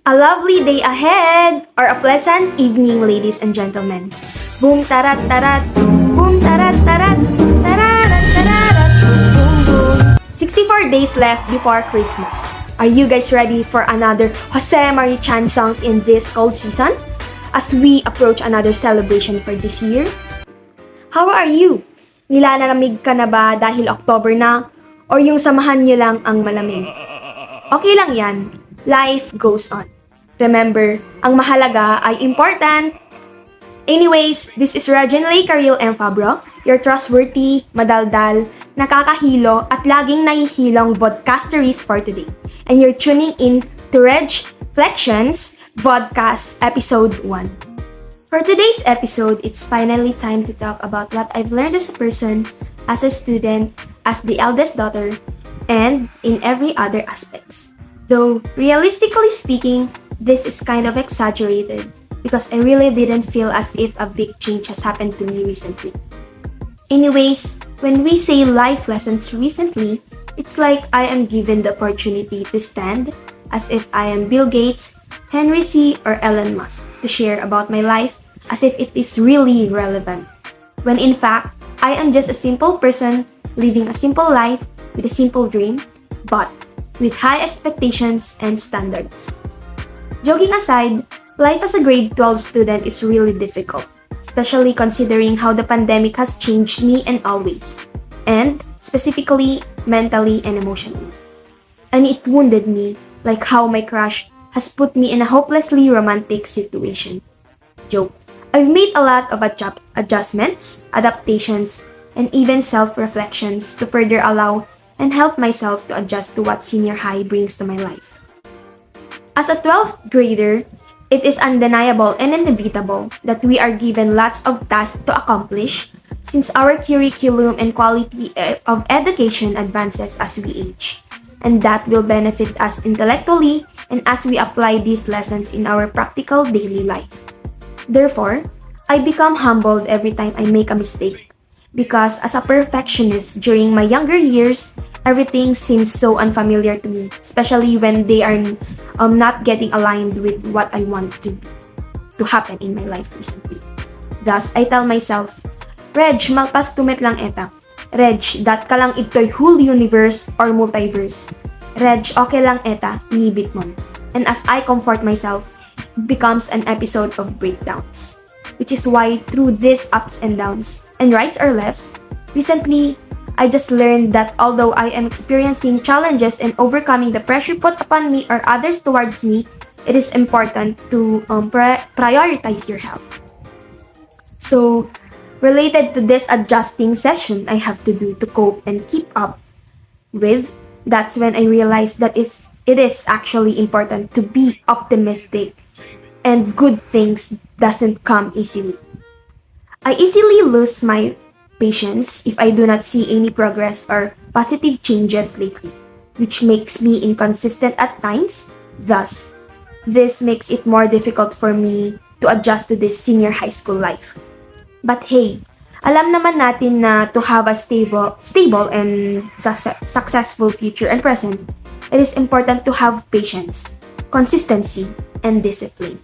A lovely day ahead or a pleasant evening, ladies and gentlemen. Boom tarat tarat, boom tarat tarat, tararat tararat, boom boom. 64 days left before Christmas. Are you guys ready for another Jose Marie Chan songs in this cold season? As we approach another celebration for this year? How are you? Nilalamig ka na ba dahil October na? Or yung samahan niyo lang ang malamig? Okay lang yan. Life goes on. Remember, ang mahalaga ay important. Anyways, this is Reginald Caril M. Fabro, your trustworthy, madaldal, nakakahilo at laging nahihilong vodcasteries for today. And you're tuning in to Flection's Vodcast Episode 1. For today's episode, it's finally time to talk about what I've learned as a person, as a student, as the eldest daughter, and in every other aspects. Though, realistically speaking, this is kind of exaggerated because I really didn't feel as if a big change has happened to me recently. Anyways, when we say life lessons recently, it's like I am given the opportunity to stand as if I am Bill Gates, Henry C., or Elon Musk to share about my life as if it is really relevant. When in fact, I am just a simple person living a simple life with a simple dream, but with high expectations and standards. Joking aside, life as a grade 12 student is really difficult, especially considering how the pandemic has changed me in all ways, and specifically mentally and emotionally. And it wounded me like how my crush has put me in a hopelessly romantic situation. Joke. I've made a lot of adjustments, adaptations, and even self-reflections to further allow and help myself to adjust to what senior high brings to my life. As a 12th grader, it is undeniable and inevitable that we are given lots of tasks to accomplish since our curriculum and quality of education advances as we age, and that will benefit us intellectually and as we apply these lessons in our practical daily life. Therefore, I become humbled every time I make a mistake because as a perfectionist during my younger years, everything seems so unfamiliar to me, especially when they are not getting aligned with what I want to happen in my life recently. Thus, I tell myself, Reg, malpas tumit lang eta. Reg, dat ka lang ito'y whole universe or multiverse. Reg, okay lang eta, ihibit mo. And as I comfort myself, it becomes an episode of breakdowns. Which is why through these ups and downs, and rights or lefts, recently, I just learned that although I am experiencing challenges and overcoming the pressure put upon me or others towards me, it is important to prioritize your health. So, related to this adjusting session I have to do to cope and keep up with, that's when I realized that it is actually important to be optimistic and good things doesn't come easily. I easily lose my patience if I do not see any progress or positive changes lately, which makes me inconsistent at times. Thus, this makes it more difficult for me to adjust to this senior high school life. But hey, alam naman natin na to have a stable and successful future and present, it is important to have patience, consistency, and discipline.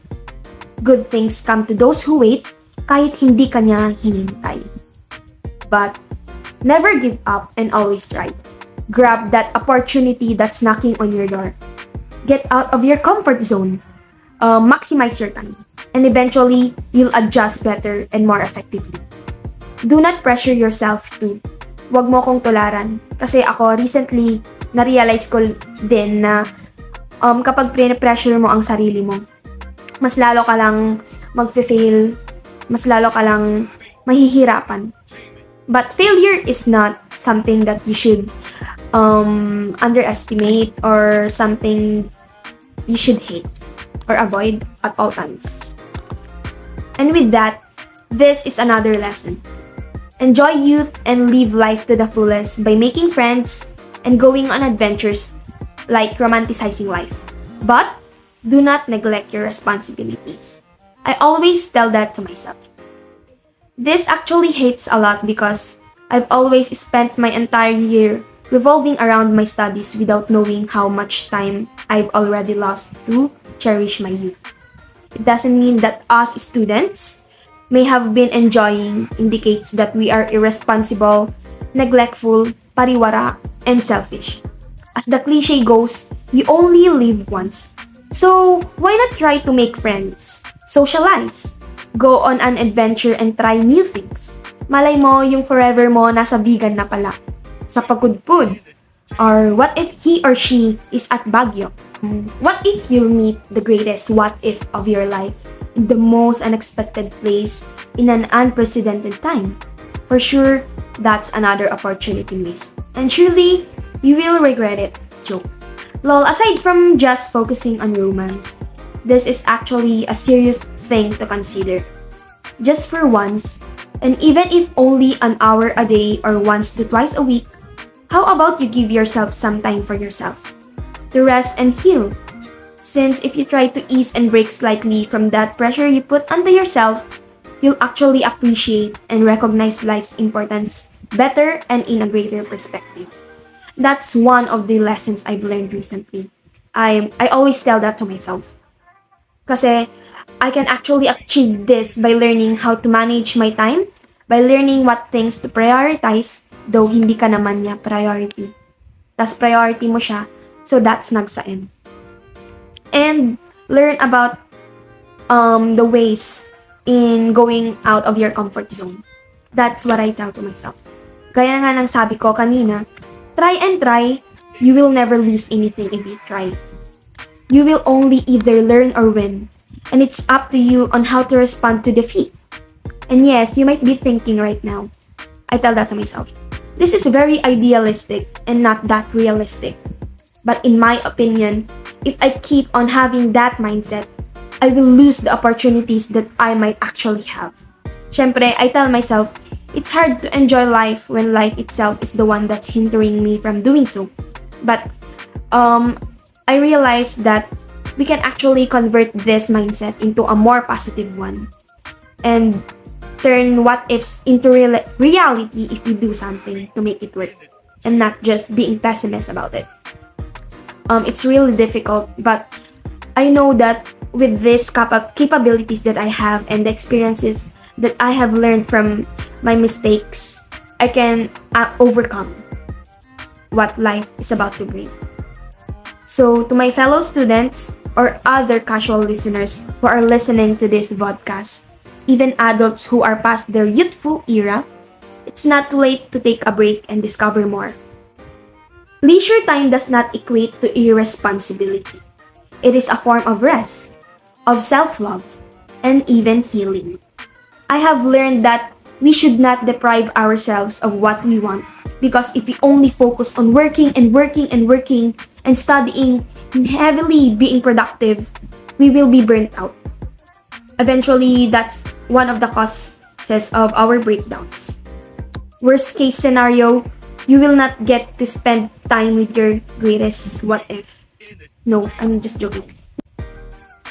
Good things come to those who wait kahit hindi ka niya hinintay. But never give up and always try. Grab that opportunity that's knocking on your door. Get out of your comfort zone. Maximize your time. And eventually, you'll adjust better and more effectively. Do not pressure yourself too. Huwag mo kong tularan. Kasi ako recently, na-realize ko din na kapag pressure mo ang sarili mo, mas lalo ka lang mag-fail, mas lalo ka lang mahihirapan. But failure is not something that you should underestimate or something you should hate or avoid at all times. And with that, this is another lesson. Enjoy youth and live life to the fullest by making friends and going on adventures like romanticizing life. But do not neglect your responsibilities. I always tell that to myself. This actually hits a lot because I've always spent my entire year revolving around my studies without knowing how much time I've already lost to cherish my youth. It doesn't mean that us students may have been enjoying indicates that we are irresponsible, neglectful, pariwara, and selfish. As the cliche goes, you only live once. So, why not try to make friends? Socialize. Go on an adventure and try new things. Malay mo, yung forever mo nasa vegan na pala. Sa pagudpud. Or what if he or she is at Baguio? What if you'll meet the greatest what if of your life in the most unexpected place in an unprecedented time? For sure, that's another opportunity missed. And surely, you will regret it. Joke. Lol, aside from just focusing on romance, this is actually a serious thing to consider. Just for once, and even if only an hour a day or once to twice a week, how about you give yourself some time for yourself? To rest and heal. Since if you try to ease and break slightly from that pressure you put onto yourself, you'll actually appreciate and recognize life's importance better and in a greater perspective. That's one of the lessons I've learned recently. I always tell that to myself. Kasi I can actually achieve this by learning how to manage my time, by learning what things to prioritize, though hindi ka naman niya priority. Tas priority mo siya, so that's nagsaim. And learn about the ways in going out of your comfort zone. That's what I tell to myself. Gaya nga ng sabi ko kanina, try and try, you will never lose anything if you try. You will only either learn or win, and it's up to you on how to respond to defeat. And yes, you might be thinking right now, I tell that to myself, this is very idealistic and not that realistic. But in my opinion, if I keep on having that mindset, I will lose the opportunities that I might actually have. Syempre, I tell myself, it's hard to enjoy life when life itself is the one that's hindering me from doing so. But I realized that we can actually convert this mindset into a more positive one and turn what ifs into reality if we do something to make it work and not just being pessimist about it. It's really difficult, but I know that with these capabilities that I have and the experiences that I have learned from my mistakes, I can overcome what life is about to bring. So, to my fellow students or other casual listeners who are listening to this vodcast, even adults who are past their youthful era, it's not too late to take a break and discover more. Leisure time does not equate to irresponsibility. It is a form of rest, of self-love, and even healing. I have learned that we should not deprive ourselves of what we want because if we only focus on working and working and working and studying and heavily being productive, we will be burnt out. Eventually, that's one of the causes of our breakdowns. Worst case scenario, you will not get to spend time with your greatest what if. No, I'm just joking.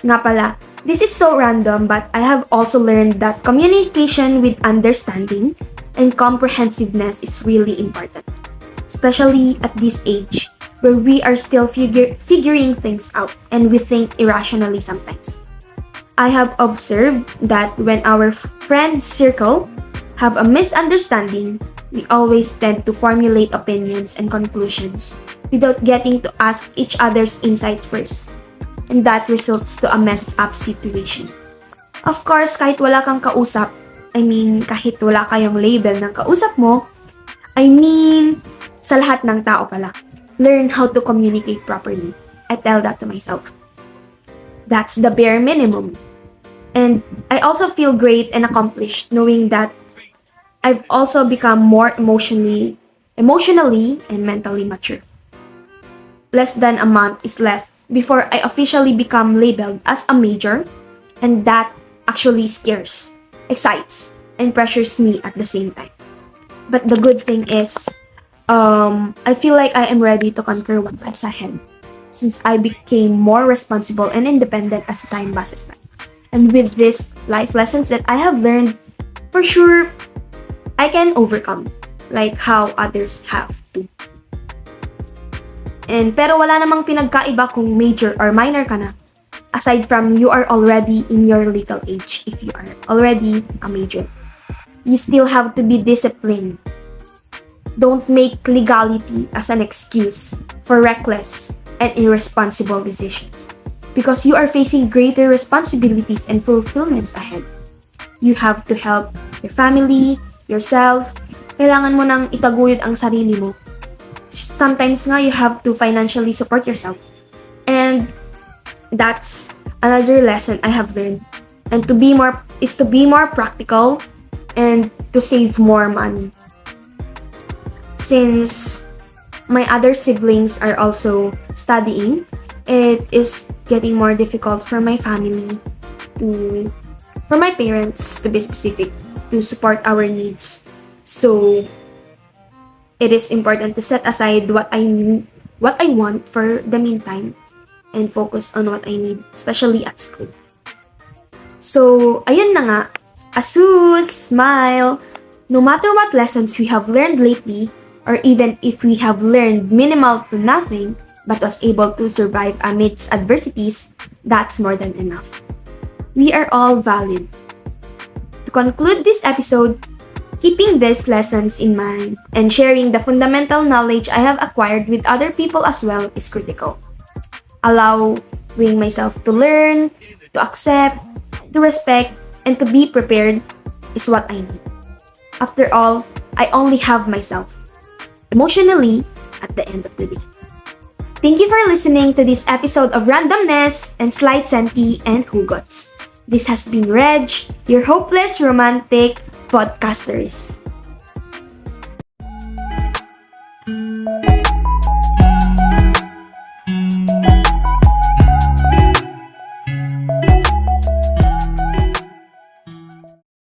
Nga pala, this is so random but I have also learned that communication with understanding and comprehensiveness is really important. Especially at this age where we are still figuring things out and we think irrationally sometimes. I have observed that when our friend circle have a misunderstanding, we always tend to formulate opinions and conclusions without getting to ask each other's insight first. And that results to a messed up situation. Of course, kahit wala kang kausap, kahit wala kayong label ng kausap mo, sa lahat ng tao pala, learn how to communicate properly. I tell that to myself. That's the bare minimum. And I also feel great and accomplished knowing that I've also become more emotionally and mentally mature. Less than a month is left before I officially become labeled as a major, and that actually scares, excites, and pressures me at the same time. But the good thing is, I feel like I am ready to conquer what lies ahead, since I became more responsible and independent as time passes by. And with these life lessons that I have learned, for sure, I can overcome, like how others have to. Pero wala namang pinagkaiba kung major or minor ka na. aside from you are already in your legal age, if you are already a major. You still have to be disciplined. Don't make legality as an excuse for reckless and irresponsible decisions, because you are facing greater responsibilities and fulfillments ahead. You have to help your family, yourself. Kailangan mo nang itaguyod ang sarili mo. Sometimes nga, you have to financially support yourself. And that's another lesson I have learned. And to be more practical and to save more money. Since my other siblings are also studying, it is getting more difficult for my family for my parents, to be specific, to support our needs. So it is important to set aside what I want for the meantime and focus on what I need, especially at school. So ayun na nga, asus, smile. No matter what lessons we have learned lately, or even if we have learned minimal to nothing but was able to survive amidst adversities, that's more than enough. We are all valid. To conclude this episode, keeping these lessons in mind and sharing the fundamental knowledge I have acquired with other people as well is critical. Allowing myself to learn, to accept, to respect, and to be prepared is what I need. After all, I only have myself, emotionally, at the end of the day. Thank you for listening to this episode of Randomness and Slight Senti and Hugots. This has been Reg, your hopeless romantic podcasters.